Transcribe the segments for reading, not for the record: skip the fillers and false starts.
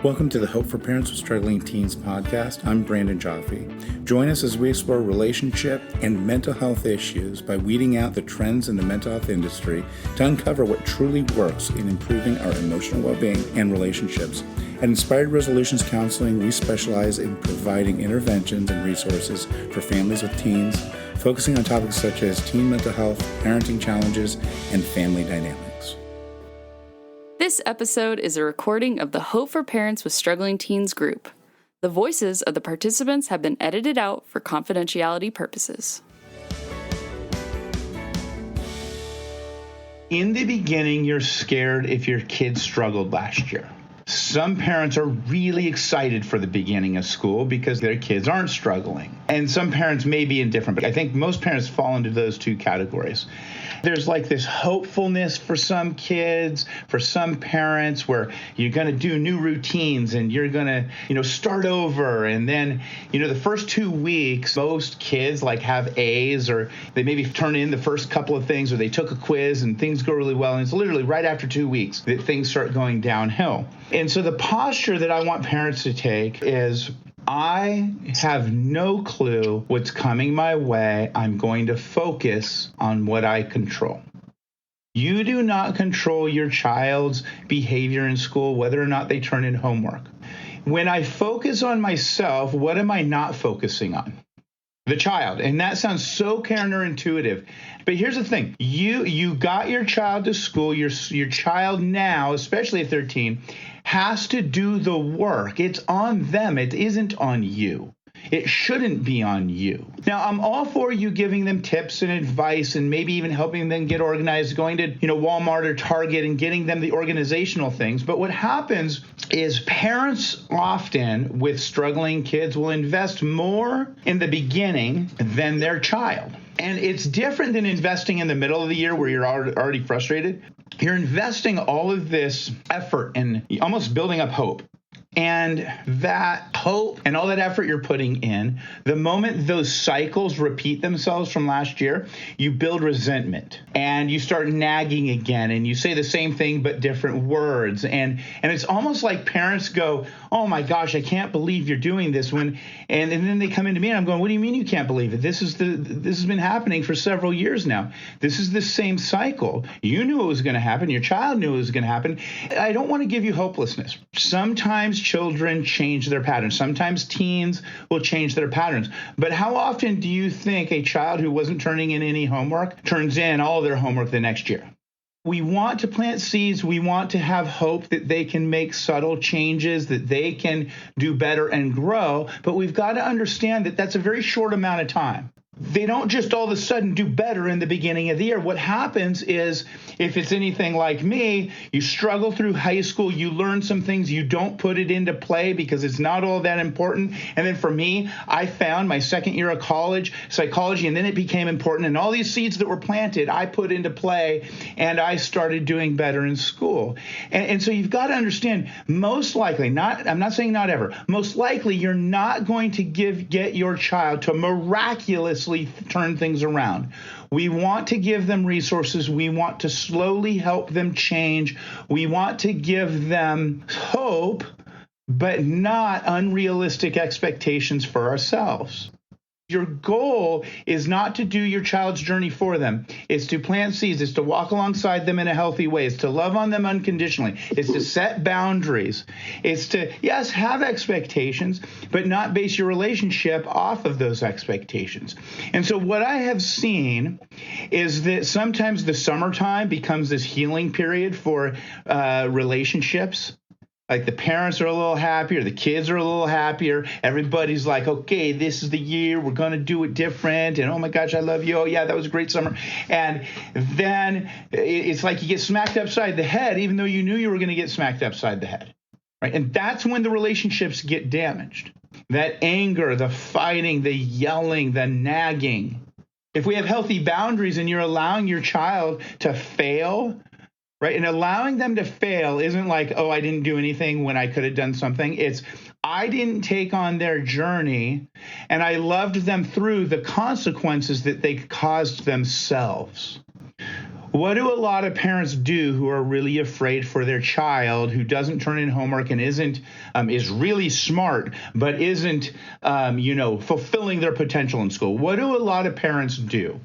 Welcome to the Hope for Parents with Struggling Teens podcast. I'm Brandon Jaffe. Join us as we explore relationship and mental health issues by weeding out the trends in the mental health industry to uncover what truly works in improving our emotional well-being and relationships. At Inspired Resolutions Counseling, we specialize in providing interventions and resources for families with teens, focusing on topics such as teen mental health, parenting challenges, and family dynamics. This episode is a recording of the Hope for Parents with Struggling Teens group. The voices of the participants have been edited out for confidentiality purposes. In the beginning, you're scared if your kids struggled last year. Some parents are really excited for the beginning of school because their kids aren't struggling. And some parents may be indifferent, but I think most parents fall into those two categories. There's like this hopefulness for some kids, for some parents, where you're going to do new routines and you're going to, start over. And then, the first 2 weeks, most kids have A's, or they maybe turn in the first couple of things, or they took a quiz and things go really well. And it's literally right after 2 weeks that things start going downhill. And so the posture that I want parents to take is, I have no clue what's coming my way. I'm going to focus on what I control. You do not control your child's behavior in school, whether or not they turn in homework. When I focus on myself, what am I not focusing on? The child. And that sounds so counterintuitive. But here's the thing. You got your child to school. Your child now, especially at 13, has to do the work. It's on them. It isn't on you. It shouldn't be on you. Now, I'm all for you giving them tips and advice and maybe even helping them get organized, going to, Walmart or Target and getting them the organizational things. But what happens is parents often with struggling kids will invest more in the beginning than their child. And it's different than investing in the middle of the year where you're already frustrated. You're investing all of this effort and almost building up hope. And that hope and all that effort you're putting in, the moment those cycles repeat themselves from last year, you build resentment and you start nagging again and you say the same thing but different words. And it's almost like parents go, oh my gosh, I can't believe you're doing this. And then they come into me and I'm going, what do you mean you can't believe it? This has been happening for several years now. This is the same cycle. You knew it was going to happen. Your child knew it was going to happen. I don't want to give you hopelessness. Sometimes children change their patterns. Sometimes teens will change their patterns. But how often do you think a child who wasn't turning in any homework turns in all of their homework the next year? We want to plant seeds. We want to have hope that they can make subtle changes, that they can do better and grow. But we've got to understand that that's a very short amount of time. They don't just all of a sudden do better in the beginning of the year. What happens is, if it's anything like me, you struggle through high school, you learn some things, you don't put it into play because it's not all that important. And then for me, I found my second year of college, psychology, and then it became important. And all these seeds that were planted, I put into play, and I started doing better in school. And so you've got to understand, most likely, I'm not saying not ever, most likely you're not going to get your child to miraculously turn things around. We want to give them resources. We want to slowly help them change. We want to give them hope, but not unrealistic expectations for ourselves. Your goal is not to do your child's journey for them. It's to plant seeds. It's to walk alongside them in a healthy way. It's to love on them unconditionally. It's to set boundaries. It's to, yes, have expectations, but not base your relationship off of those expectations. And so what I have seen is that sometimes the summertime becomes this healing period for relationships. Like the parents are a little happier, the kids are a little happier. Everybody's like, okay, this is the year, we're going to do it different. And oh my gosh, I love you. Oh yeah, that was a great summer. And then it's like you get smacked upside the head, even though you knew you were going to get smacked upside the head. Right? And that's when the relationships get damaged. That anger, the fighting, the yelling, the nagging. If we have healthy boundaries and you're allowing your child to fail, right? And allowing them to fail isn't like, oh, I didn't do anything when I could have done something. It's, I didn't take on their journey and I loved them through the consequences that they caused themselves. What do a lot of parents do who are really afraid for their child who doesn't turn in homework and is really smart, but isn't, fulfilling their potential in school? What do a lot of parents do?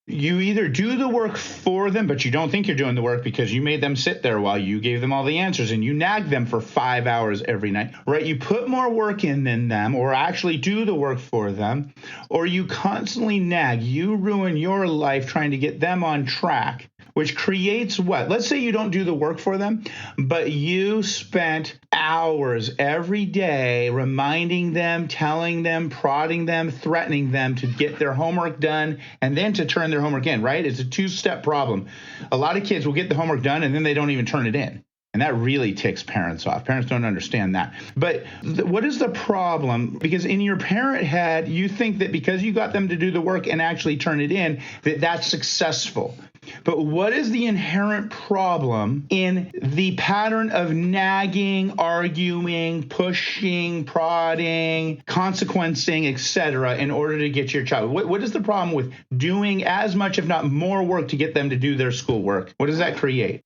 You either do the work for them, but you don't think you're doing the work because you made them sit there while you gave them all the answers and you nag them for 5 hours every night, right? You put more work in than them or actually do the work for them, or you constantly nag. You ruin your life trying to get them on track, which creates what? Let's say you don't do the work for them, but you spent hours every day reminding them, telling them, prodding them, threatening them to get their homework done and then to turn their homework in, right? It's a two-step problem. A lot of kids will get the homework done and then they don't even turn it in. And that really ticks parents off. Parents don't understand that. But what is the problem? Because in your parent head, you think that because you got them to do the work and actually turn it in, that that's successful. But what is the inherent problem in the pattern of nagging, arguing, pushing, prodding, consequencing, etc., in order to get your child? What is the problem with doing as much, if not more, work to get them to do their schoolwork? What does that create?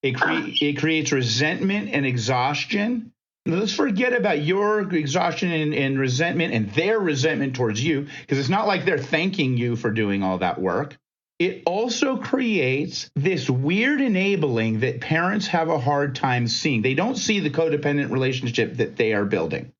It creates resentment and exhaustion. Let's forget about your exhaustion and resentment and their resentment towards you, because it's not like they're thanking you for doing all that work. It also creates this weird enabling that parents have a hard time seeing. They don't see the codependent relationship that they are building.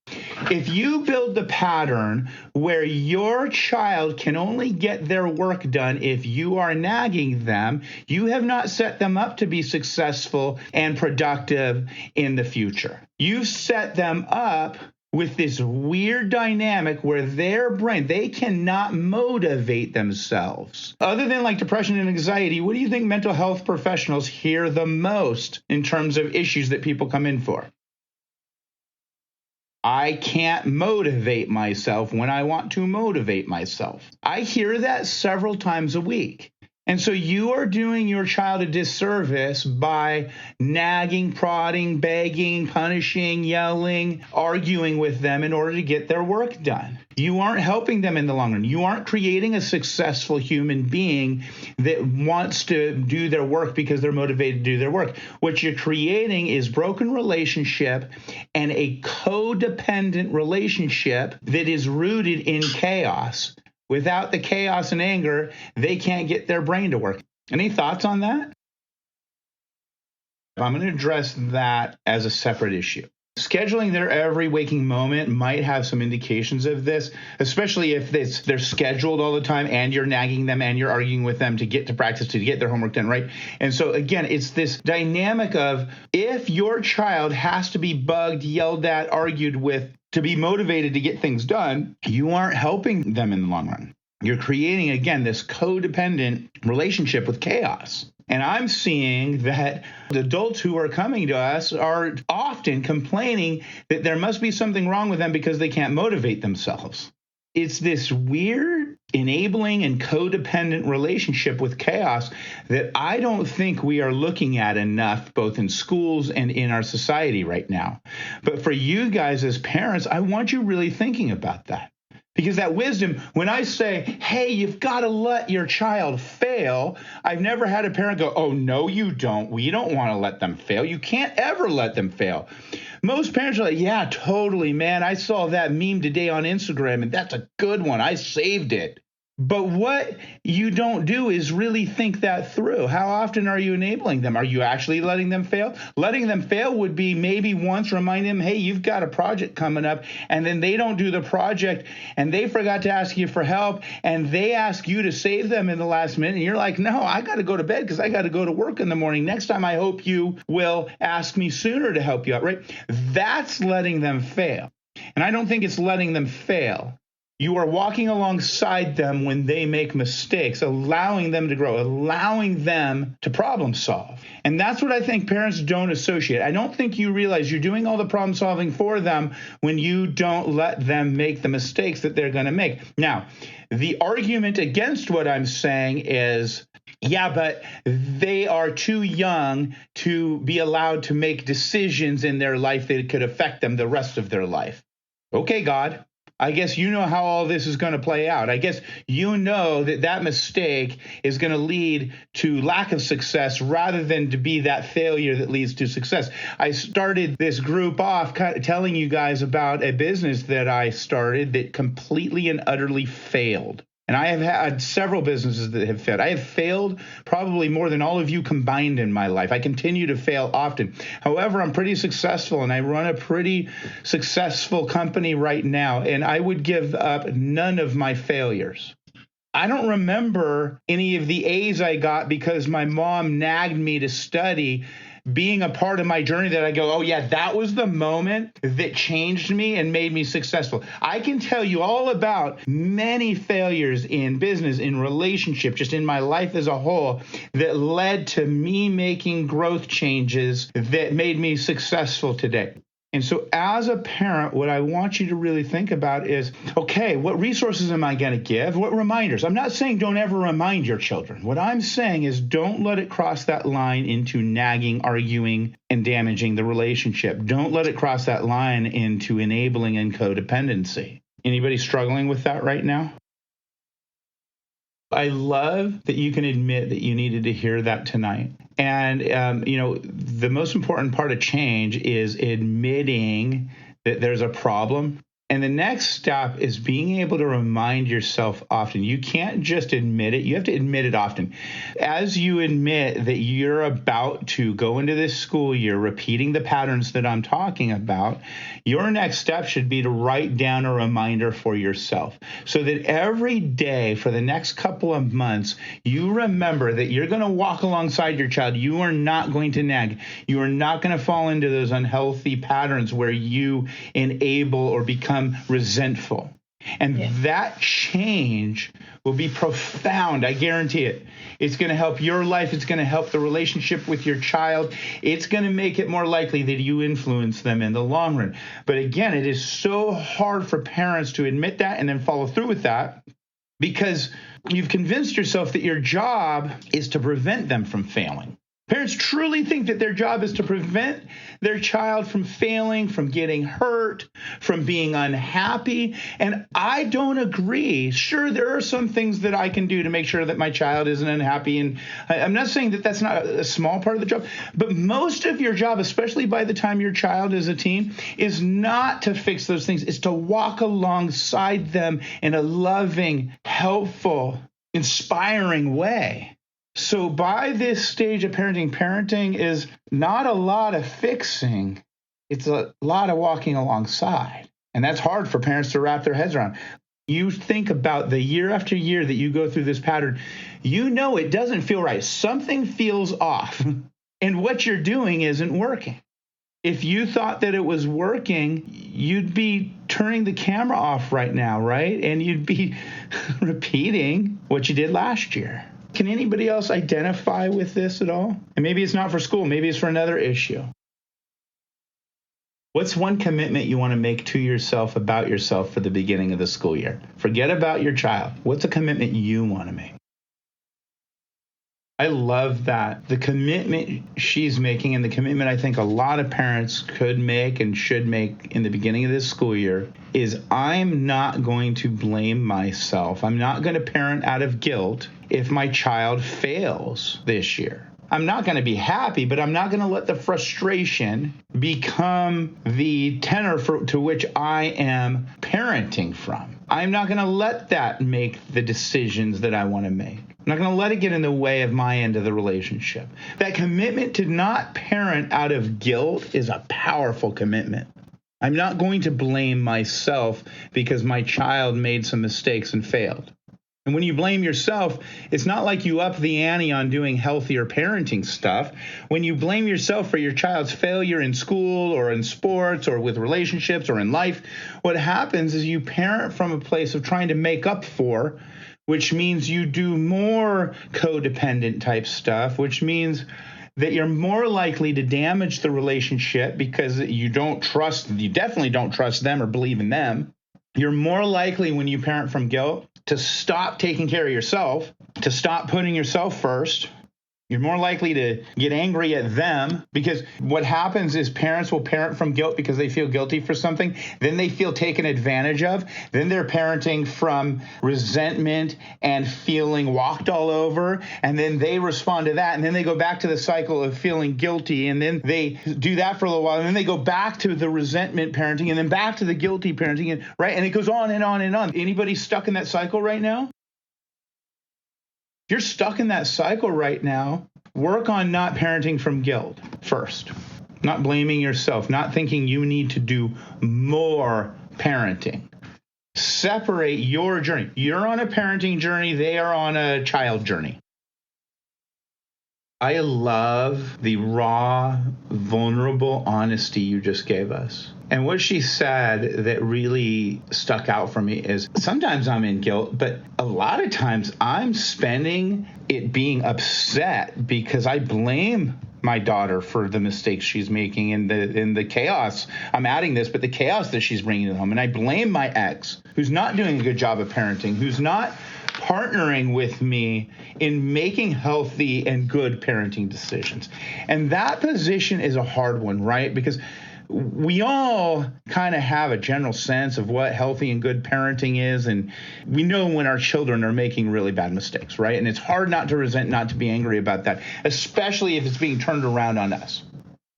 If you build the pattern where your child can only get their work done if you are nagging them, you have not set them up to be successful and productive in the future. You've set them up with this weird dynamic where their brain, they cannot motivate themselves. Other than like depression and anxiety, what do you think mental health professionals hear the most in terms of issues that people come in for? I can't motivate myself when I want to motivate myself. I hear that several times a week. And so you are doing your child a disservice by nagging, prodding, begging, punishing, yelling, arguing with them in order to get their work done. You aren't helping them in the long run. You aren't creating a successful human being that wants to do their work because they're motivated to do their work. What you're creating is broken relationship and a codependent relationship that is rooted in chaos. Without the chaos and anger, they can't get their brain to work. Any thoughts on that? I'm going to address that as a separate issue. Scheduling their every waking moment might have some indications of this, especially if they're scheduled all the time and you're nagging them and you're arguing with them to get to practice, to get their homework done, right? And so again, it's this dynamic of if your child has to be bugged, yelled at, argued with to be motivated to get things done, you aren't helping them in the long run. You're creating, again, this codependent relationship with chaos. And I'm seeing that the adults who are coming to us are often complaining that there must be something wrong with them because they can't motivate themselves. It's this weird enabling and codependent relationship with chaos that I don't think we are looking at enough, both in schools and in our society right now. But for you guys as parents, I want you really thinking about that. Because that wisdom, when I say, hey, you've got to let your child fail, I've never had a parent go, oh, no, you don't. We don't want to let them fail. You can't ever let them fail. Most parents are like, yeah, totally, man. I saw that meme today on Instagram, and that's a good one. I saved it. But what you don't do is really think that through. How often are you enabling them? Are you actually letting them fail? Letting them fail would be maybe once remind them, hey, you've got a project coming up, and then they don't do the project, and they forgot to ask you for help, and they ask you to save them in the last minute, and you're like, no, I got to go to bed because I got to go to work in the morning. Next time, I hope you will ask me sooner to help you out, right? That's letting them fail. And I don't think it's letting them fail. You are walking alongside them when they make mistakes, allowing them to grow, allowing them to problem solve. And that's what I think parents don't associate. I don't think you realize you're doing all the problem solving for them when you don't let them make the mistakes that they're going to make. Now, the argument against what I'm saying is, yeah, but they are too young to be allowed to make decisions in their life that could affect them the rest of their life. Okay, God. I guess you know how all this is going to play out. I guess you know that mistake is going to lead to lack of success rather than to be that failure that leads to success. I started this group off telling you guys about a business that I started that completely and utterly failed. And I have had several businesses that have failed. I have failed probably more than all of you combined in my life. I continue to fail often. However, I'm pretty successful, and I run a pretty successful company right now, and I would give up none of my failures. I don't remember any of the A's I got because my mom nagged me to study being a part of my journey that I go, oh yeah, that was the moment that changed me and made me successful. I can tell you all about many failures in business, in relationship, just in my life as a whole, that led to me making growth changes that made me successful today. And so as a parent, what I want you to really think about is, okay, what resources am I going to give? What reminders? I'm not saying don't ever remind your children. What I'm saying is don't let it cross that line into nagging, arguing, and damaging the relationship. Don't let it cross that line into enabling and codependency. Anybody struggling with that right now? I love that you can admit that you needed to hear that tonight. And, the most important part of change is admitting that there's a problem. And the next step is being able to remind yourself often. You can't just admit it. You have to admit it often. As you admit that you're about to go into this school year repeating the patterns that I'm talking about, your next step should be to write down a reminder for yourself so that every day for the next couple of months, you remember that you're going to walk alongside your child. You are not going to nag. You are not going to fall into those unhealthy patterns where you enable or become resentful. And that change will be profound. I guarantee it. It's going to help your life. It's going to help the relationship with your child. It's going to make it more likely that you influence them in the long run. But again, it is so hard for parents to admit that and then follow through with that because you've convinced yourself that your job is to prevent them from failing. Parents truly think that their job is to prevent their child from failing, from getting hurt, from being unhappy. And I don't agree. Sure, there are some things that I can do to make sure that my child isn't unhappy. And I'm not saying that that's not a small part of the job. But most of your job, especially by the time your child is a teen, is not to fix those things. It's to walk alongside them in a loving, helpful, inspiring way. So by this stage of parenting is not a lot of fixing. It's a lot of walking alongside. And that's hard for parents to wrap their heads around. You think about the year after year that you go through this pattern, you know it doesn't feel right. Something feels off. And what you're doing isn't working. If you thought that it was working, you'd be turning the camera off right now, right? And you'd be repeating what you did last year. Can anybody else identify with this at all? And maybe it's not for school. Maybe it's for another issue. What's one commitment you want to make to yourself about yourself for the beginning of the school year? Forget about your child. What's a commitment you want to make? I love that. The commitment she's making and the commitment I think a lot of parents could make and should make in the beginning of this school year is I'm not going to blame myself. I'm not going to parent out of guilt if my child fails this year. I'm not going to be happy, but I'm not going to let the frustration become the tenor to which I am parenting from. I'm not going to let that make the decisions that I want to make. I'm not going to let it get in the way of my end of the relationship. That commitment to not parent out of guilt is a powerful commitment. I'm not going to blame myself because my child made some mistakes and failed. And when you blame yourself, it's not like you up the ante on doing healthier parenting stuff. When you blame yourself for your child's failure in school or in sports or with relationships or in life, what happens is you parent from a place of trying to make up for, which means you do more codependent type stuff, which means that you're more likely to damage the relationship because you definitely don't trust them or believe in them. You're more likely when you parent from guilt to stop taking care of yourself, to stop putting yourself first, You're more likely to get angry at them, because what happens is parents will parent from guilt because they feel guilty for something. Then they feel taken advantage of. Then they're parenting from resentment and feeling walked all over. And then they respond to that. And then they go back to the cycle of feeling guilty. And then they do that for a little while. And then they go back to the resentment parenting and then back to the guilty parenting. And, right? And it goes on and on and on. Anybody stuck in that cycle right now? If you're stuck in that cycle right now, work on not parenting from guilt first. Not blaming yourself, not thinking you need to do more parenting. Separate your journey. You're on a parenting journey, they are on a child journey. I love the raw, vulnerable honesty you just gave us. And what she said that really stuck out for me is sometimes I'm in guilt, but a lot of times I'm spending it being upset because I blame my daughter for the mistakes she's making and the chaos. I'm adding this, but the chaos that she's bringing home. And I blame my ex, who's not doing a good job of parenting, who's not partnering with me in making healthy and good parenting decisions. And that position is a hard one, right? Because we all kind of have a general sense of what healthy and good parenting is. And we know when our children are making really bad mistakes, right? And it's hard not to resent, not to be angry about that, especially if it's being turned around on us.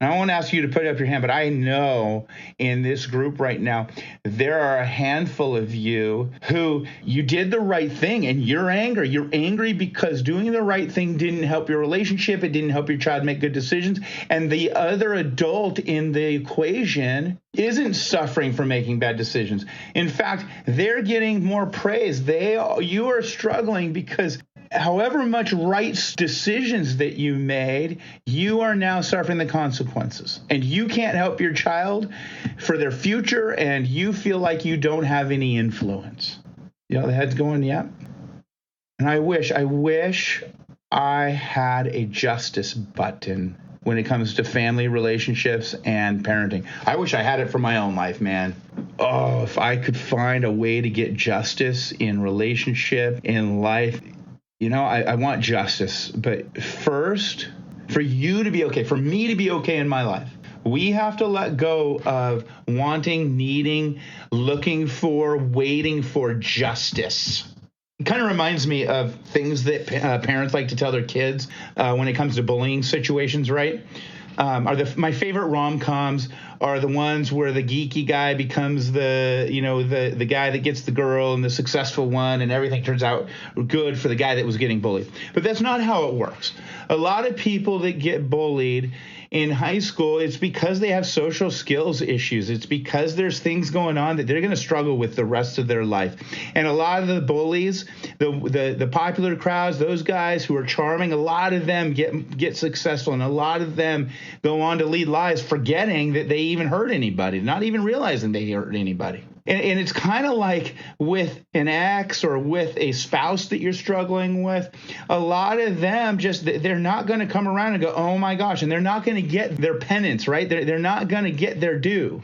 And I won't ask you to put up your hand, but I know in this group right now, there are a handful of you who you did the right thing and you're angry. You're angry because doing the right thing didn't help your relationship. It didn't help your child make good decisions. And the other adult in the equation isn't suffering from making bad decisions. In fact, they're getting more praise. You are struggling because however much right decisions that you made, you are now suffering the consequences. And you can't help your child for their future, and you feel like you don't have any influence. You know, the head's going, yeah. And I wish I had a justice button when it comes to family relationships and parenting. I wish I had it for my own life, man. Oh, if I could find a way to get justice in relationship, in life. You know, I want justice, but first, for you to be okay, for me to be okay in my life, we have to let go of wanting, needing, looking for, waiting for justice. It kind of reminds me of things that parents like to tell their kids when it comes to bullying situations, right? My favorite rom-coms are the ones where the geeky guy becomes the guy that gets the girl and the successful one, and everything turns out good for the guy that was getting bullied. But that's not how it works. A lot of people that get bullied in high school, it's because they have social skills issues. It's because there's things going on that they're going to struggle with the rest of their life. And a lot of the bullies, the popular crowds, those guys who are charming, a lot of them get successful, and a lot of them go on to lead lives forgetting that they even hurt anybody, not even realizing they hurt anybody. And it's kind of like with an ex or with a spouse that you're struggling with, a lot of them they're not going to come around and go, oh my gosh, and they're not going to get their penance, right? They're not going to get their due.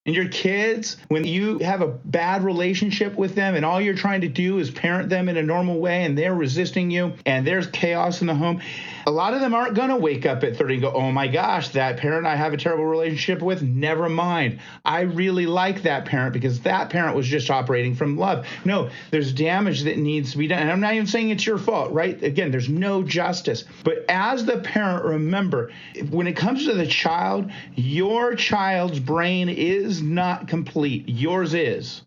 And your kids, when you have a bad relationship with them and all you're trying to do is parent them in a normal way and they're resisting you and there's chaos in the home, a lot of them aren't going to wake up at 30 and go, oh my gosh, that parent I have a terrible relationship with, never mind. I really like that parent because that parent was just operating from love. No, there's damage that needs to be done. And I'm not even saying it's your fault, right? Again, there's no justice. But as the parent, remember, when it comes to the child, your child's brain is not complete. Yours is.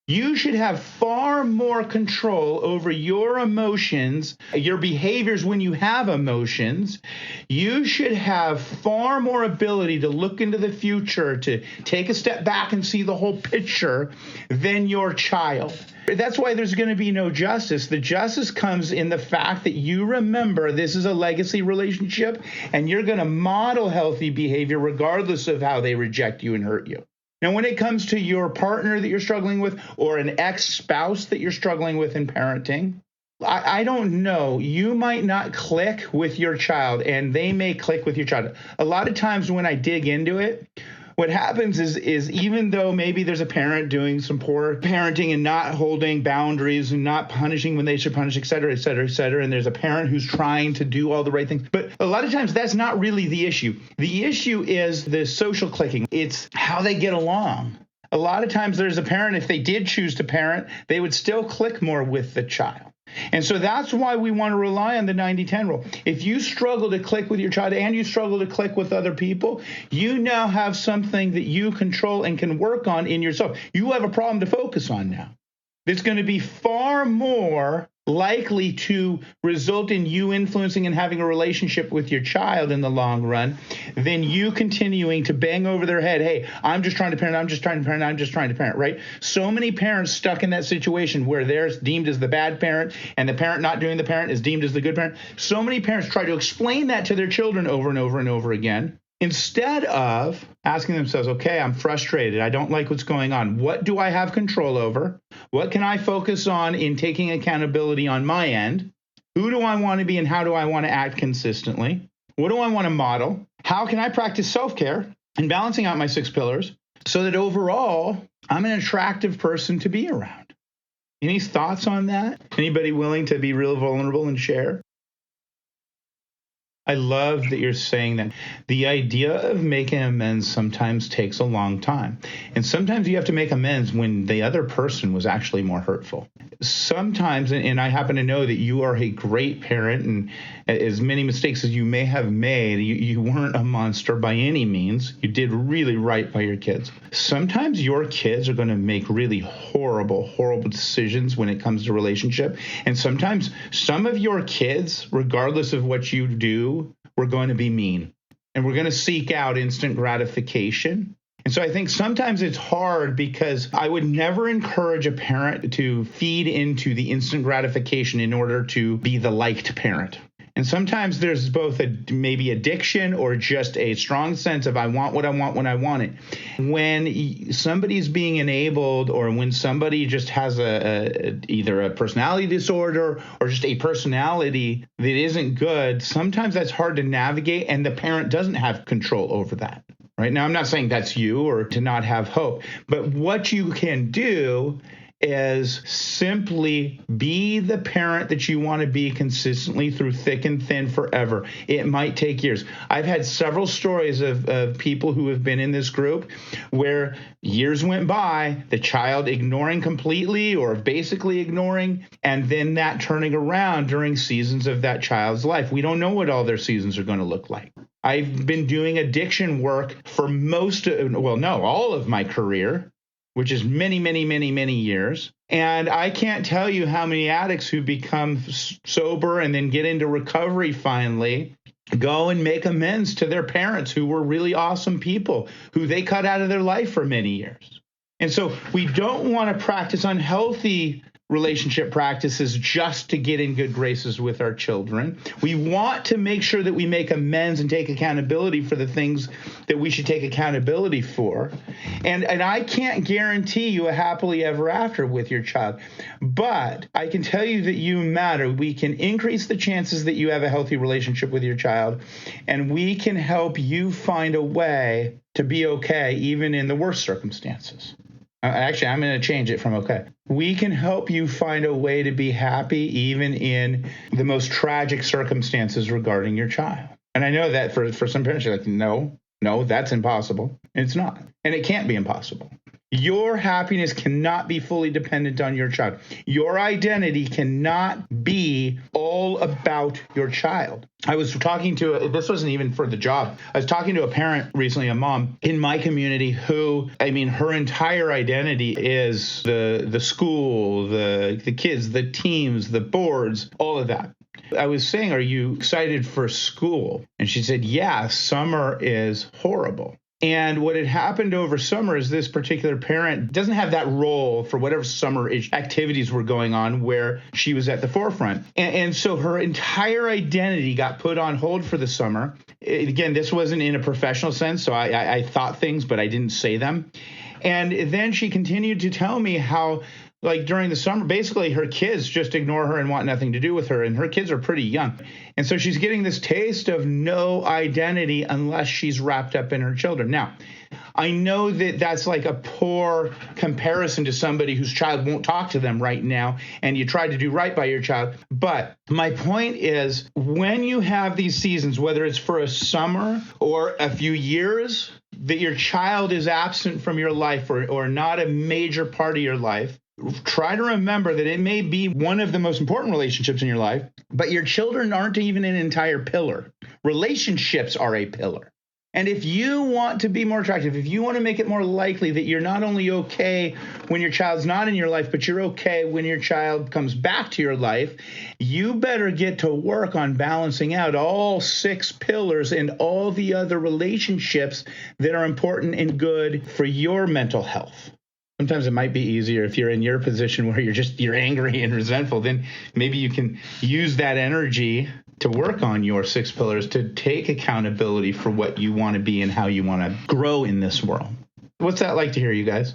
You should have far more control over your emotions, your behaviors when you have emotions. You should have far more ability to look into the future, to take a step back and see the whole picture than your child. That's why there's going to be no justice. The justice comes in the fact that you remember this is a legacy relationship and you're going to model healthy behavior regardless of how they reject you and hurt you. Now, when it comes to your partner that you're struggling with or an ex-spouse that you're struggling with in parenting, I don't know. You might not click with your child and they may click with your child. A lot of times when I dig into it, what happens is even though maybe there's a parent doing some poor parenting and not holding boundaries and not punishing when they should punish, et cetera, et cetera, et cetera, and there's a parent who's trying to do all the right things. But a lot of times that's not really the issue. The issue is the social clicking. It's how they get along. A lot of times there's a parent, if they did choose to parent, they would still click more with the child. And so that's why we want to rely on the 90-10 rule. If you struggle to click with your child and you struggle to click with other people, you now have something that you control and can work on in yourself. You have a problem to focus on now. It's going to be far more likely to result in you influencing and having a relationship with your child in the long run than you continuing to bang over their head, hey, I'm just trying to parent, I'm just trying to parent, I'm just trying to parent, right? So many parents stuck in that situation where they're deemed as the bad parent and the parent not doing the parent is deemed as the good parent. So many parents try to explain that to their children over and over and over again, instead of asking themselves, okay, I'm frustrated. I don't like what's going on. What do I have control over? What can I focus on in taking accountability on my end? Who do I want to be and how do I want to act consistently? What do I want to model? How can I practice self-care and balancing out my 6 pillars so that overall I'm an attractive person to be around? Any thoughts on that? Anybody willing to be real vulnerable and share? I love that you're saying that. The idea of making amends sometimes takes a long time. And sometimes you have to make amends when the other person was actually more hurtful. Sometimes, and I happen to know that you are a great parent, and as many mistakes as you may have made, you weren't a monster by any means. You did really right by your kids. Sometimes your kids are going to make really horrible, horrible decisions when it comes to relationship. And sometimes some of your kids, regardless of what you do, we're going to be mean and we're going to seek out instant gratification. And so I think sometimes it's hard because I would never encourage a parent to feed into the instant gratification in order to be the liked parent. And sometimes there's both maybe addiction or just a strong sense of I want what I want when I want it. When somebody's being enabled or when somebody just has either a personality disorder or just a personality that isn't good, sometimes that's hard to navigate and the parent doesn't have control over that. Right now, I'm not saying that's you or to not have hope, but what you can do is simply be the parent that you want to be consistently through thick and thin forever. It might take years. I've had several stories of people who have been in this group where years went by, the child ignoring completely or basically ignoring, and then that turning around during seasons of that child's life. We don't know what all their seasons are going to look like. I've been doing addiction work for all of my career, which is many, many, many, many years. And I can't tell you how many addicts who become sober and then get into recovery finally go and make amends to their parents who were really awesome people who they cut out of their life for many years. And so we don't want to practice unhealthy relationship practices just to get in good graces with our children. We want to make sure that we make amends and take accountability for the things that we should take accountability for. And I can't guarantee you a happily ever after with your child, but I can tell you that you matter. We can increase the chances that you have a healthy relationship with your child, and we can help you find a way to be okay even in the worst circumstances. Actually, I'm going to change it from okay. We can help you find a way to be happy even in the most tragic circumstances regarding your child. And I know that for some parents, you're like, no, that's impossible. And it's not. And it can't be impossible. Your happiness cannot be fully dependent on your child. Your identity cannot be all about your child. I was talking to, this wasn't even for the job. I was talking to a parent recently, a mom in my community who, her entire identity is the school, the kids, the teams, the boards, all of that. I was saying, are you excited for school? And she said, yeah, summer is horrible. And what had happened over summer is this particular parent doesn't have that role for whatever summer activities were going on where she was at the forefront. And so her entire identity got put on hold for the summer. Again, this wasn't in a professional sense, so I thought things, but I didn't say them. And then she continued to tell me how Like during the summer, basically her kids just ignore her and want nothing to do with her. And her kids are pretty young. And so she's getting this taste of no identity unless she's wrapped up in her children. Now, I know that that's like a poor comparison to somebody whose child won't talk to them right now, and you try to do right by your child. But my point is, when you have these seasons, whether it's for a summer or a few years, that your child is absent from your life or not a major part of your life, try to remember that it may be one of the most important relationships in your life, but your children aren't even an entire pillar. Relationships are a pillar. And if you want to be more attractive, if you want to make it more likely that you're not only okay when your child's not in your life, but you're okay when your child comes back to your life, you better get to work on balancing out all 6 pillars and all the other relationships that are important and good for your mental health. Sometimes it might be easier if you're in your position where you're angry and resentful, then maybe you can use that energy to work on your 6 pillars, to take accountability for what you want to be and how you want to grow in this world. What's that like to hear, you guys?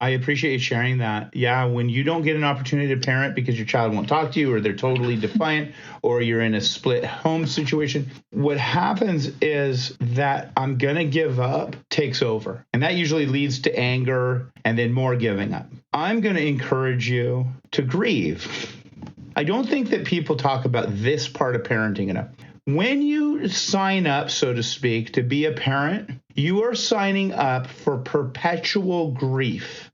I appreciate you sharing that. Yeah, when you don't get an opportunity to parent because your child won't talk to you, or they're totally defiant, or you're in a split home situation, what happens is that I'm going to give up takes over. And that usually leads to anger and then more giving up. I'm going to encourage you to grieve. I don't think that people talk about this part of parenting enough. When you sign up, so to speak, to be a parent, you are signing up for perpetual grief.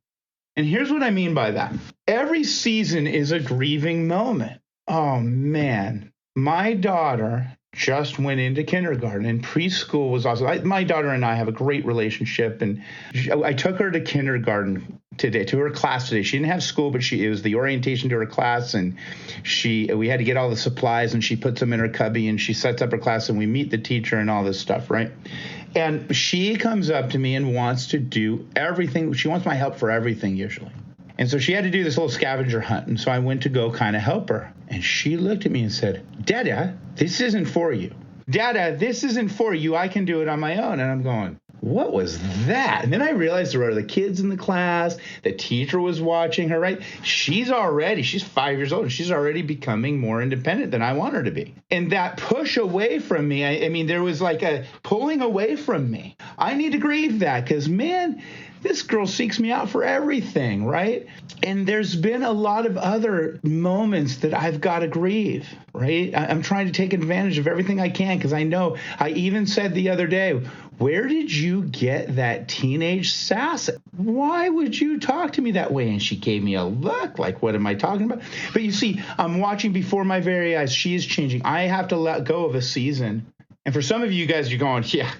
And here's what I mean by that. Every season is a grieving moment. Oh, man. My daughter just went into kindergarten, and preschool was awesome. My daughter and I have a great relationship, and I took her to kindergarten today, to her class today. She didn't have school, but it was the orientation to her class, and we had to get all the supplies, and she puts them in her cubby, and she sets up her class, and we meet the teacher and all this stuff, right? And she comes up to me and wants to do everything. She wants my help for everything usually. And so she had to do this little scavenger hunt. And so I went to go kind of help her. And she looked at me and said, "Dada, this isn't for you. Dada, this isn't for you. I can do it on my own." And I'm going, what was that? And then I realized there were the kids in the class. The teacher was watching her, right? She's 5 years old, and she's already becoming more independent than I want her to be. And that push away from me, I mean, there was like a pulling away from me. I need to grieve that because, man, this girl seeks me out for everything, right? And there's been a lot of other moments that I've got to grieve, right? I'm trying to take advantage of everything I can because I know. I even said the other day, where did you get that teenage sass? Why would you talk to me that way? And she gave me a look like, what am I talking about? But you see, I'm watching before my very eyes. She is changing. I have to let go of a season. And for some of you guys, you're going, yeah,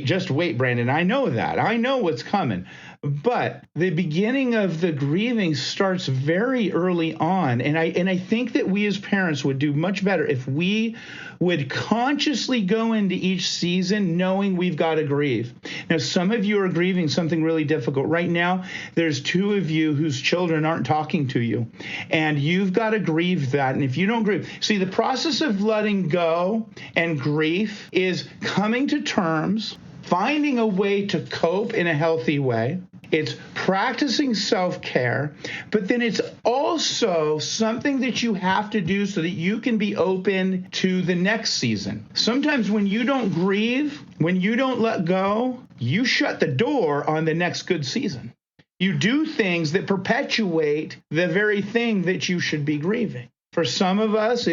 just wait, Brandon. I know that. I know what's coming. But the beginning of the grieving starts very early on. And I think that we as parents would do much better if we would consciously go into each season knowing we've got to grieve. Now, some of you are grieving something really difficult. Right now, there's 2 of you whose children aren't talking to you. And you've got to grieve that. And if you don't grieve, see, the process of letting go and grief is coming to terms, finding a way to cope in a healthy way. It's practicing self-care, but then it's also something that you have to do so that you can be open to the next season. Sometimes when you don't grieve, when you don't let go, you shut the door on the next good season. You do things that perpetuate the very thing that you should be grieving. For some of us,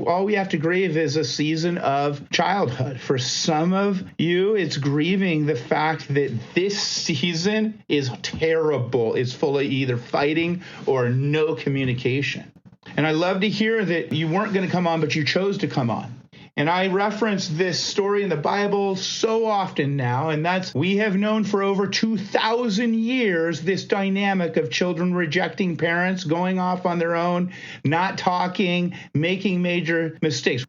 all we have to grieve is a season of childhood. For some of you, it's grieving the fact that this season is terrible. It's full of either fighting or no communication. And I love to hear that you weren't going to come on, but you chose to come on. And I reference this story in the Bible so often now, and that's we have known for over 2,000 years this dynamic of children rejecting parents, going off on their own, not talking, making major mistakes.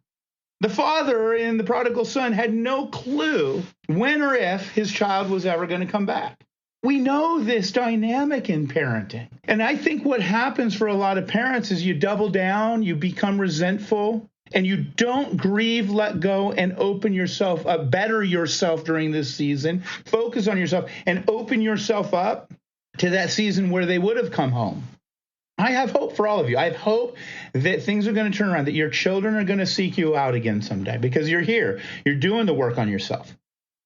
The father in the prodigal son had no clue when or if his child was ever going to come back. We know this dynamic in parenting. And I think what happens for a lot of parents is you double down, you become resentful, and you don't grieve, let go, and open yourself up, better yourself during this season, focus on yourself, and open yourself up to that season where they would have come home. I have hope for all of you. I have hope that things are going to turn around, that your children are going to seek you out again someday because you're here. You're doing the work on yourself.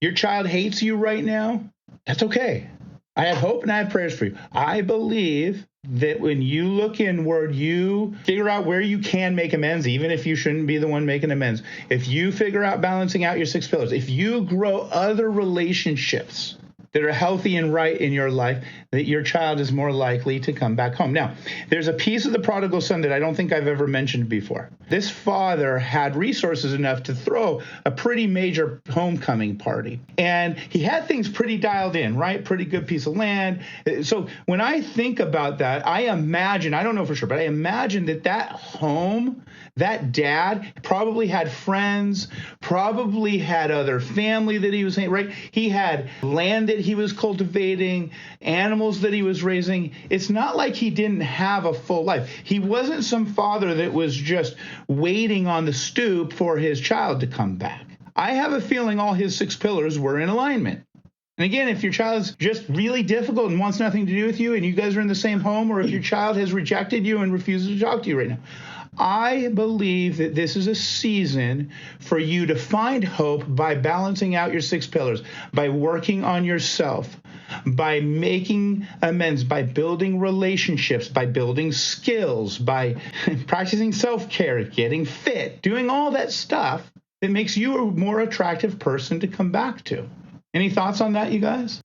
Your child hates you right now. That's okay. I have hope and I have prayers for you. I believe that when you look inward, you figure out where you can make amends, even if you shouldn't be the one making amends. If you figure out balancing out your 6 pillars, if you grow other relationships that are healthy and right in your life, that your child is more likely to come back home. Now, there's a piece of the prodigal son that I don't think I've ever mentioned before. This father had resources enough to throw a pretty major homecoming party. And he had things pretty dialed in, right? Pretty good piece of land. So when I think about that, I imagine, I don't know for sure, but I imagine that home, that dad probably had friends, probably had other family that he was saying, right? He had land that he was cultivating, animals that he was raising. It's not like he didn't have a full life. He wasn't some father that was just waiting on the stoop for his child to come back. I have a feeling all his 6 pillars were in alignment. And again, if your child is just really difficult and wants nothing to do with you and you guys are in the same home, or if your child has rejected you and refuses to talk to you right now, I believe that this is a season for you to find hope by balancing out your 6 pillars, by working on yourself, by making amends, by building relationships, by building skills, by practicing self-care, getting fit, doing all that stuff that makes you a more attractive person to come back to. Any thoughts on that, you guys?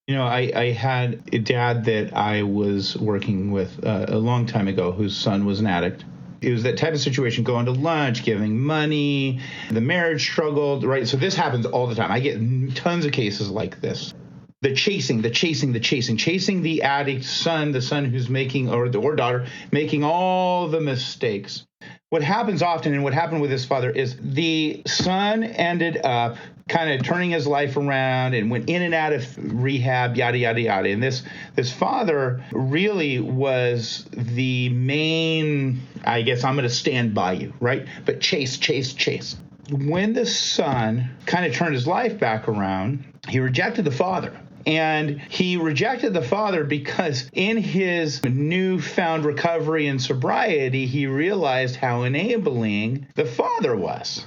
You know, I had a dad that I was working with a long time ago whose son was an addict. It was that type of situation, going to lunch, giving money, the marriage struggled, right? So this happens all the time. I get tons of cases like this. The chasing the addict son, the son who's making, or daughter, making all the mistakes. What happens often, and what happened with this father, is the son ended up kind of turning his life around and went in and out of rehab, yada, yada, yada. And this father really was the main, I guess I'm going to stand by you, right? But chase. When the son kind of turned his life back around, he rejected the father. And he rejected the father because in his newfound recovery and sobriety, he realized how enabling the father was.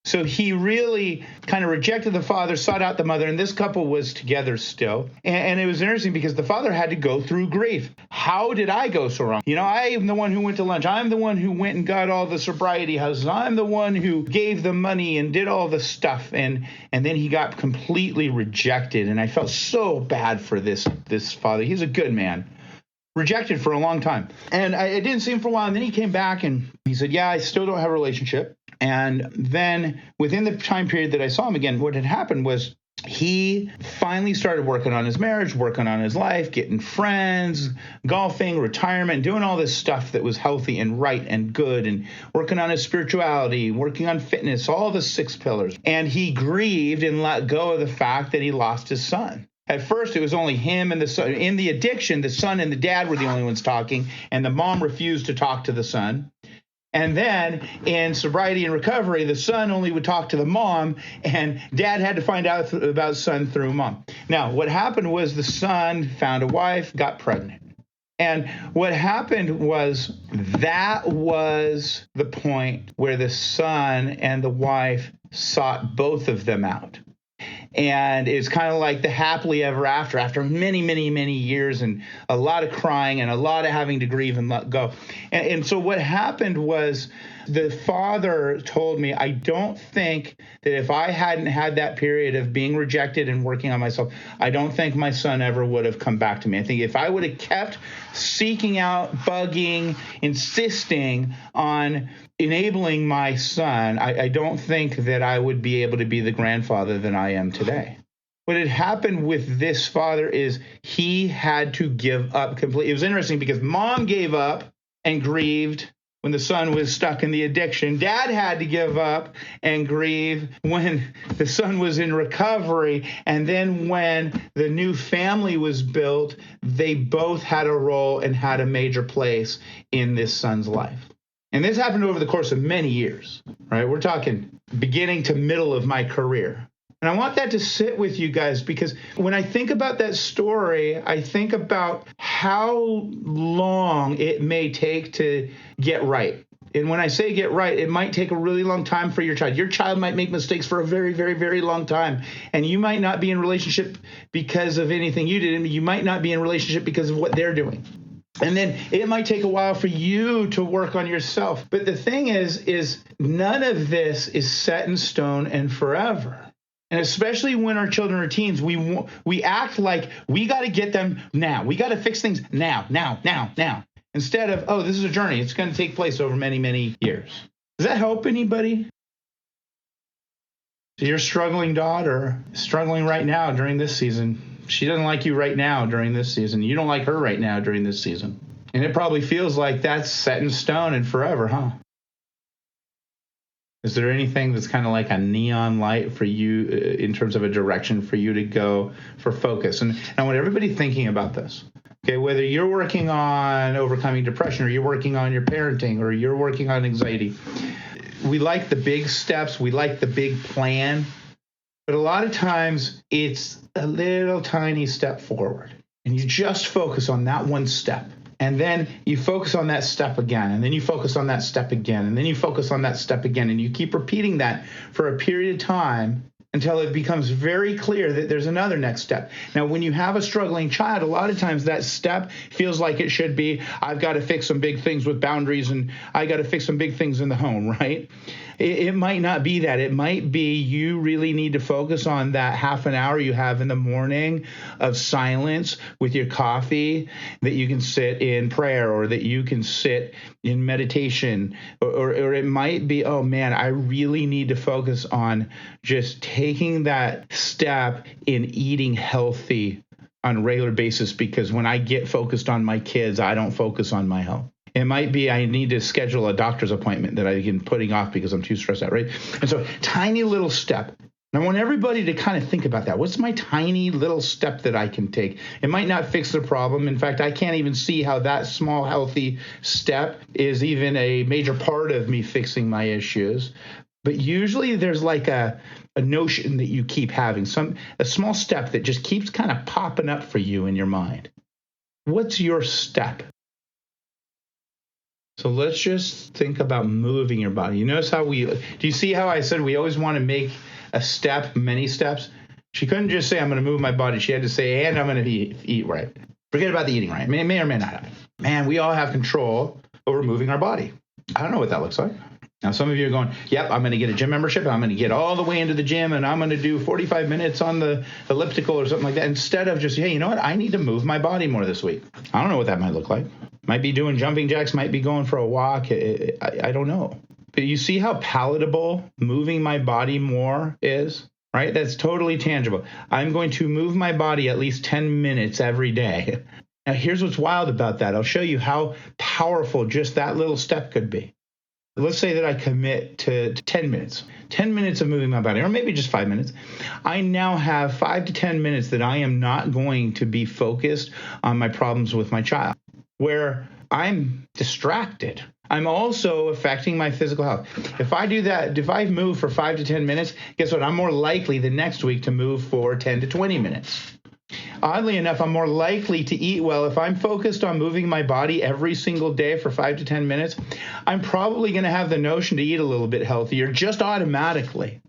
So he really kind of rejected the father, sought out the mother, and this couple was together still. And it was interesting because the father had to go through grief. How did I go so wrong? You know, I am the one who went to lunch. I'm the one who went and got all the sobriety houses. I'm the one who gave the money and did all the stuff. And then he got completely rejected. And I felt so bad for this father. He's a good man. Rejected for a long time. And I didn't see him for a while. And then he came back and he said, yeah, I still don't have a relationship. And then within the time period that I saw him again, what had happened was he finally started working on his marriage, working on his life, getting friends, golfing, retirement, doing all this stuff that was healthy and right and good, and working on his spirituality, working on fitness, all the 6 pillars. And he grieved and let go of the fact that he lost his son. At first, it was only him and the son. In the addiction, the son and the dad were the only ones talking, and the mom refused to talk to the son. And then in sobriety and recovery, the son only would talk to the mom, and dad had to find out about son through mom. Now, what happened was the son found a wife, got pregnant. And what happened was that was the point where the son and the wife sought both of them out. And it's kind of like the happily ever after many, many, many years and a lot of crying and a lot of having to grieve and let go. And so what happened was the father told me, I don't think that if I hadn't had that period of being rejected and working on myself, I don't think my son ever would have come back to me. I think if I would have kept seeking out, bugging, insisting on enabling my son, I don't think that I would be able to be the grandfather that I am today. What had happened with this father is he had to give up completely. It was interesting because mom gave up and grieved when the son was stuck in the addiction. Dad had to give up and grieve when the son was in recovery. And then when the new family was built, they both had a role and had a major place in this son's life. And this happened over the course of many years, right? We're talking beginning to middle of my career. And I want that to sit with you guys, because when I think about that story, I think about how long it may take to get right. And when I say get right, it might take a really long time for your child. Your child might make mistakes for a very, very, very long time. And you might not be in a relationship because of anything you did. And you might not be in a relationship because of what they're doing. And then it might take a while for you to work on yourself. But the thing is none of this is set in stone and forever. And especially when our children are teens, we act like we got to get them now. We got to fix things now. Instead of, oh, this is a journey. It's going to take place over many, many years. Does that help anybody? So your struggling daughter, struggling right now during this season. She doesn't like you right now during this season. You don't like her right now during this season. And it probably feels like that's set in stone and forever, huh? Is there anything that's kind of like a neon light for you in terms of a direction for you to go for focus? And I want everybody thinking about this. Okay, whether you're working on overcoming depression, or you're working on your parenting, or you're working on anxiety, we like the big steps. We like the big plan. But a lot of times it's a little tiny step forward. And you just focus on that one step. And then you focus on that step again, and then you focus on that step again, and then you focus on that step again, and you keep repeating that for a period of time until it becomes very clear that there's another next step. Now, when you have a struggling child, a lot of times that step feels like it should be, I've got to fix some big things with boundaries, and I got to fix some big things in the home, right? It might not be that. It might be you really need to focus on that half an hour you have in the morning of silence with your coffee, that you can sit in prayer, or that you can sit in meditation, or it might be, oh man, I really need to focus on just taking that step in eating healthy on a regular basis, because when I get focused on my kids, I don't focus on my health. It might be I need to schedule a doctor's appointment that I've been putting off because I'm too stressed out, right? And so tiny little step. And I want everybody to kind of think about that. What's my tiny little step that I can take? It might not fix the problem. In fact, I can't even see how that small, healthy step is even a major part of me fixing my issues. But usually there's like a notion that you keep having, a small step that just keeps kind of popping up for you in your mind. What's your step? So let's just think about moving your body. You notice do you see how I said we always want to make a step, many steps? She couldn't just say, I'm going to move my body. She had to say, and I'm going to eat right. Forget about the eating right. May or may not happen. Man, we all have control over moving our body. I don't know what that looks like. Now, some of you are going, yep, I'm going to get a gym membership. I'm going to get all the way into the gym, and I'm going to do 45 minutes on the elliptical or something like that, instead of just, hey, you know what? I need to move my body more this week. I don't know what that might look like. Might be doing jumping jacks, might be going for a walk. I don't know. But you see how palatable moving my body more is, right? That's totally tangible. I'm going to move my body at least 10 minutes every day. Now, here's what's wild about that. I'll show you how powerful just that little step could be. Let's say that I commit to 10 minutes of moving my body, or maybe just 5 minutes. I now have 5 to 10 minutes that I am not going to be focused on my problems with my child, where I'm distracted. I'm also affecting my physical health. If I do that, if I move for 5 to 10 minutes, guess what? I'm more likely the next week to move for 10 to 20 minutes. Oddly enough, I'm more likely to eat well. If I'm focused on moving my body every single day for 5 to 10 minutes, I'm probably going to have the notion to eat a little bit healthier just automatically.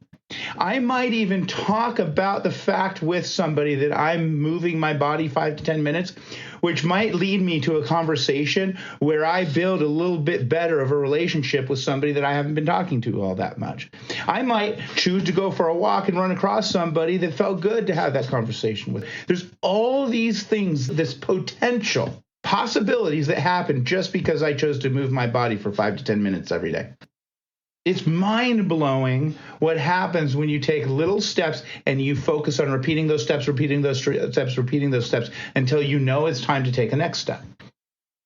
I might even talk about the fact with somebody that I'm moving my body 5 to 10 minutes, which might lead me to a conversation where I build a little bit better of a relationship with somebody that I haven't been talking to all that much. I might choose to go for a walk and run across somebody that felt good to have that conversation with. There's all these things, this potential possibilities that happen just because I chose to move my body for 5 to 10 minutes every day. It's mind-blowing what happens when you take little steps and you focus on repeating those steps until you know it's time to take a next step.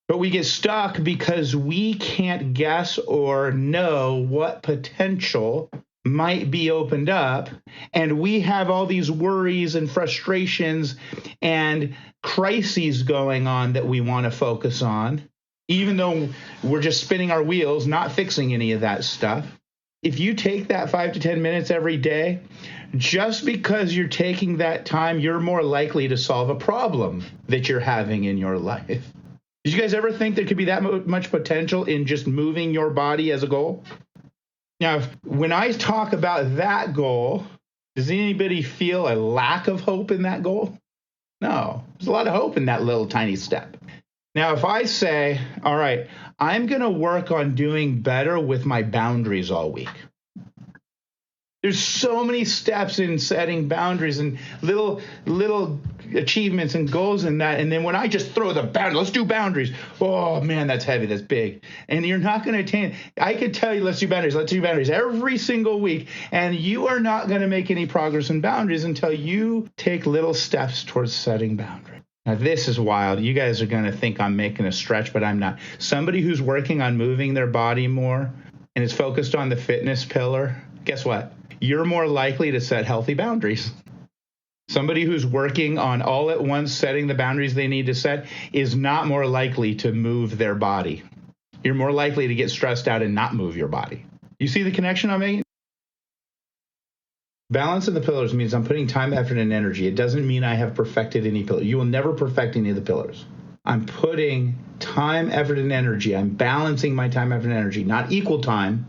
But we get stuck because we can't guess or know what potential might be opened up, and we have all these worries and frustrations and crises going on that we want to focus on, even though we're just spinning our wheels, not fixing any of that stuff. If you take that 5 to 10 minutes every day, just because you're taking that time, you're more likely to solve a problem that you're having in your life. Did you guys ever think there could be that much potential in just moving your body as a goal? Now, when I talk about that goal, does anybody feel a lack of hope in that goal? No, there's a lot of hope in that little tiny step. Now, if I say, all right, I'm going to work on doing better with my boundaries all week. There's so many steps in setting boundaries and little achievements and goals in that. And then when I just throw the boundary, let's do boundaries. Oh, man, that's heavy. That's big. And you're not going to attain. I could tell you, let's do boundaries every single week. And you are not going to make any progress in boundaries until you take little steps towards setting boundaries. Now, this is wild. You guys are going to think I'm making a stretch, but I'm not. Somebody who's working on moving their body more and is focused on the fitness pillar, guess what? You're more likely to set healthy boundaries. Somebody who's working on all at once setting the boundaries they need to set is not more likely to move their body. You're more likely to get stressed out and not move your body. You see the connection I'm making? Balance of the pillars means I'm putting time, effort, and energy. It doesn't mean I have perfected any pillar. You will never perfect any of the pillars. I'm putting time, effort, and energy. I'm balancing my time, effort, and energy. Not equal time,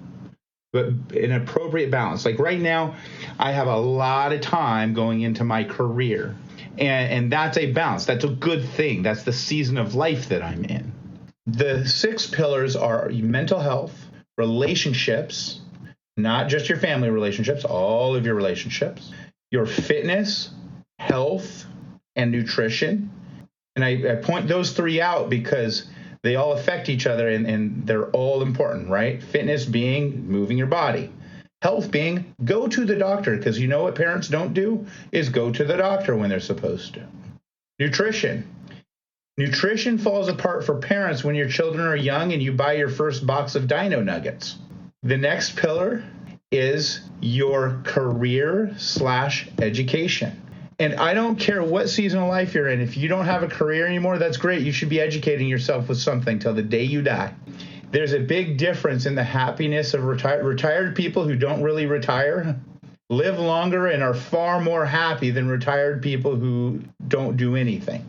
but an appropriate balance. Like right now, I have a lot of time going into my career. And that's a balance. That's a good thing. That's the season of life that I'm in. The 6 pillars are mental health, relationships, not just your family relationships, all of your relationships, your fitness, health, and nutrition. And I point those 3 out because they all affect each other and they're all important, right? Fitness being moving your body. Health being go to the doctor, because you know what parents don't do is go to the doctor when they're supposed to. Nutrition. Nutrition falls apart for parents when your children are young and you buy your first box of Dino Nuggets. The next pillar is your career/education. And I don't care what season of life you're in. If you don't have a career anymore, that's great. You should be educating yourself with something till the day you die. There's a big difference in the happiness of retired people who don't really retire, live longer and are far more happy than retired people who don't do anything.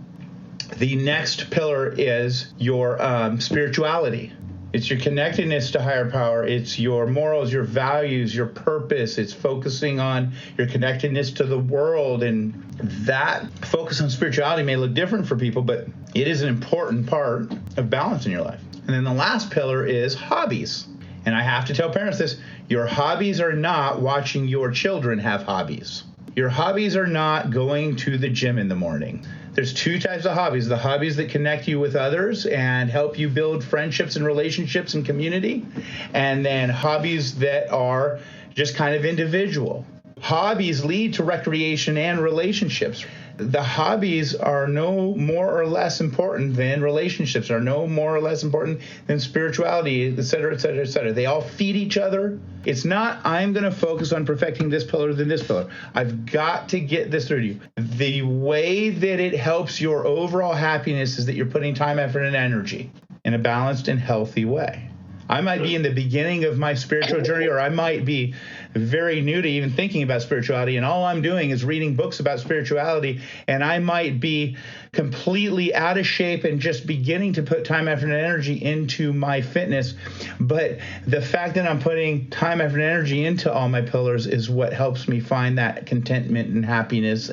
The next pillar is your spirituality. It's your connectedness to higher power. It's your morals, your values, your purpose. It's focusing on your connectedness to the world. And that focus on spirituality may look different for people, but it is an important part of balance in your life. And then the last pillar is hobbies. And I have to tell parents this, your hobbies are not watching your children have hobbies. Your hobbies are not going to the gym in the morning. There's 2 types of hobbies, the hobbies that connect you with others and help you build friendships and relationships and community, and then hobbies that are just kind of individual. Hobbies lead to recreation and relationships. The hobbies are no more or less important than relationships, are no more or less important than spirituality, et cetera, et cetera, et cetera. They all feed each other. It's not, I'm going to focus on perfecting this pillar than this pillar. I've got to get this through to you. The way that it helps your overall happiness is that you're putting time, effort, and energy in a balanced and healthy way. I might be in the beginning of my spiritual journey, or I might be very new to even thinking about spirituality, and all I'm doing is reading books about spirituality, and I might be completely out of shape and just beginning to put time, effort, and energy into my fitness. But the fact that I'm putting time, effort, and energy into all my pillars is what helps me find that contentment and happiness.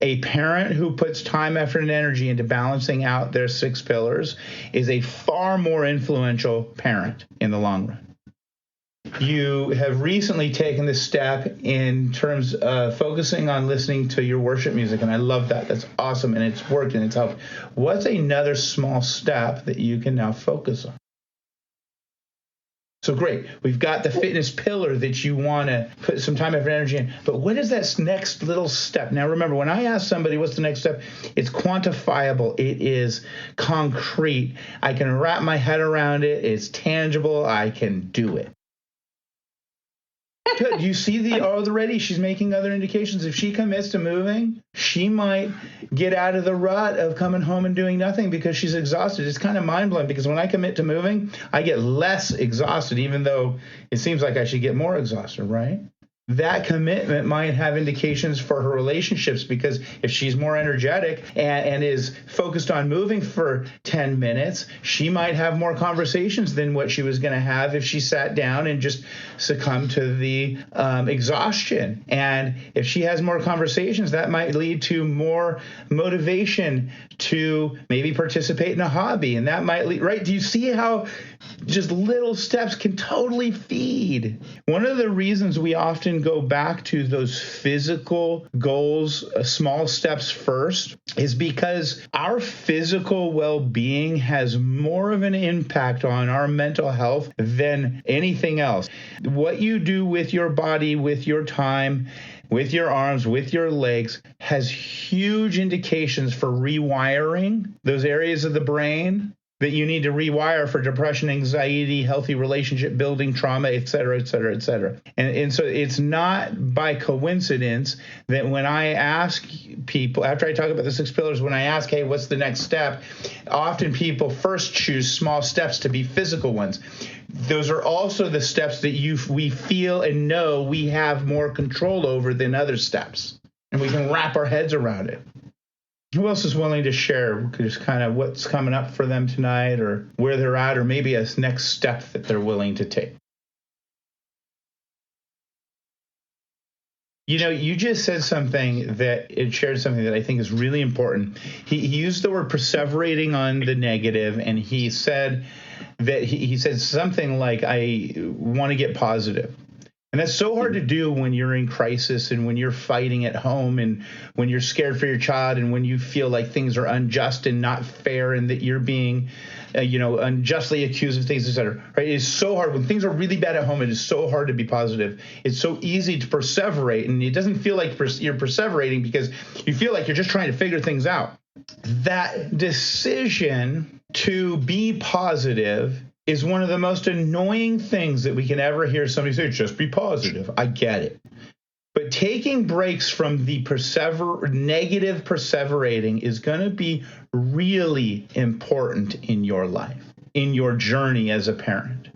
A parent who puts time, effort, and energy into balancing out their 6 pillars is a far more influential parent in the long run. You have recently taken this step in terms of focusing on listening to your worship music, and I love that. That's awesome, and it's worked and it's helped. What's another small step that you can now focus on? So great, we've got the fitness pillar that you want to put some time, effort, energy in. But what is that next little step? Now remember, when I ask somebody what's the next step, it's quantifiable. It is concrete. I can wrap my head around it. It's tangible. I can do it. Do you see already she's making other indications? If she commits to moving, she might get out of the rut of coming home and doing nothing because she's exhausted. It's kind of mind-blowing because when I commit to moving, I get less exhausted, even though it seems like I should get more exhausted, right? That commitment might have indications for her relationships, because if she's more energetic and is focused on moving for 10 minutes, she might have more conversations than what she was going to have if she sat down and just succumbed to the exhaustion. And if she has more conversations, that might lead to more motivation to maybe participate in a hobby. And that might lead, right? Do you see how just little steps can totally feed? One of the reasons we often go back to those physical goals, small steps first, is because our physical well-being has more of an impact on our mental health than anything else. What you do with your body, with your time, with your arms, with your legs, has huge indications for rewiring those areas of the brain that you need to rewire for depression, anxiety, healthy relationship building, trauma, et cetera, et cetera, et cetera. And so it's not by coincidence that when I ask people, after I talk about the 6 pillars, when I ask, hey, what's the next step? Often people first choose small steps to be physical ones. Those are also the steps that we feel and know we have more control over than other steps. And we can wrap our heads around it. Who else is willing to share just kind of what's coming up for them tonight, or where they're at, or maybe a next step that they're willing to take? You know, you just said something it shared something that I think is really important. He used the word perseverating on the negative, and he said that he said something like, I want to get positive. And that's so hard to do when you're in crisis and when you're fighting at home and when you're scared for your child and when you feel like things are unjust and not fair and that you're being, unjustly accused of things, et cetera. Right? It's so hard. When things are really bad at home, it is so hard to be positive. It's so easy to perseverate, and it doesn't feel like you're perseverating because you feel like you're just trying to figure things out. That decision to be positive is one of the most annoying things that we can ever hear somebody say. Just be positive. I get it. But taking breaks from the negative perseverating is going to be really important in your life, in your journey as a parent.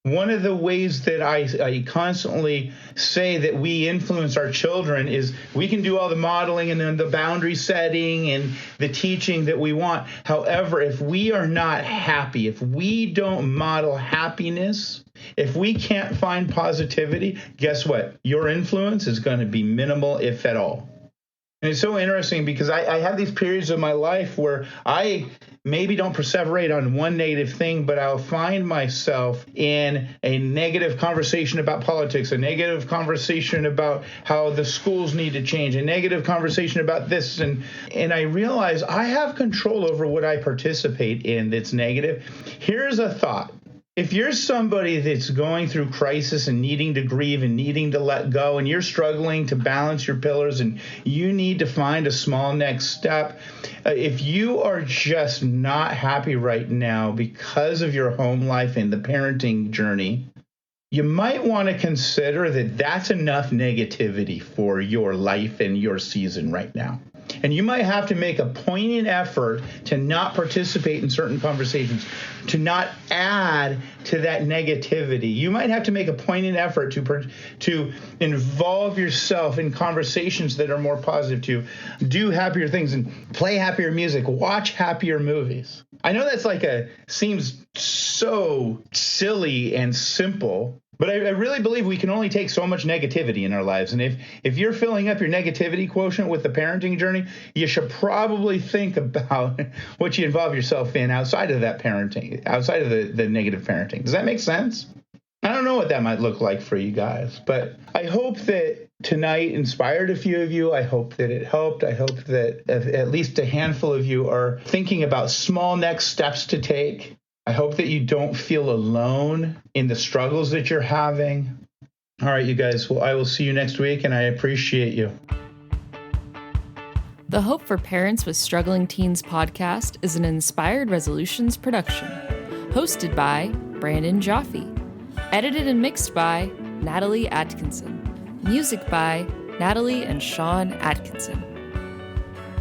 One of the ways that I constantly say that we influence our children is we can do all the modeling and then the boundary setting and the teaching that we want. However, if we are not happy, if we don't model happiness, if we can't find positivity, guess what? Your influence is going to be minimal, if at all. And it's so interesting because I have these periods of my life where I maybe don't perseverate on one negative thing, but I'll find myself in a negative conversation about politics, a negative conversation about how the schools need to change, a negative conversation about this. And I realize I have control over what I participate in that's negative. Here's a thought. If you're somebody that's going through crisis and needing to grieve and needing to let go, and you're struggling to balance your pillars and you need to find a small next step, if you are just not happy right now because of your home life and the parenting journey, you might want to consider that that's enough negativity for your life and your season right now. And you might have to make a poignant effort to not participate in certain conversations, to not add to that negativity. You might have to make a poignant effort to involve yourself in conversations that are more positive, to do happier things and play happier music, watch happier movies. I know that's seems so silly and simple, but I really believe we can only take so much negativity in our lives. And if you're filling up your negativity quotient with the parenting journey, you should probably think about what you involve yourself in outside of that parenting, outside of the negative parenting. Does that make sense? I don't know what that might look like for you guys, but I hope that tonight inspired a few of you. I hope that it helped. I hope that at least a handful of you are thinking about small next steps to take. I hope that you don't feel alone in the struggles that you're having. All right, you guys. Well, I will see you next week, and I appreciate you. The Hope for Parents with Struggling Teens podcast is an Inspired Resolutions production. Hosted by Brandon Jaffe. Edited and mixed by Natalie Atkinson. Music by Natalie and Sean Atkinson.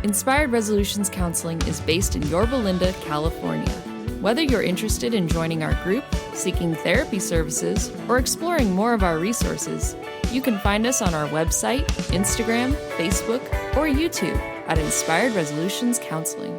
Inspired Resolutions Counseling is based in Yorba Linda, California. Whether you're interested in joining our group, seeking therapy services, or exploring more of our resources, you can find us on our website, Instagram, Facebook, or YouTube at Inspired Resolutions Counseling.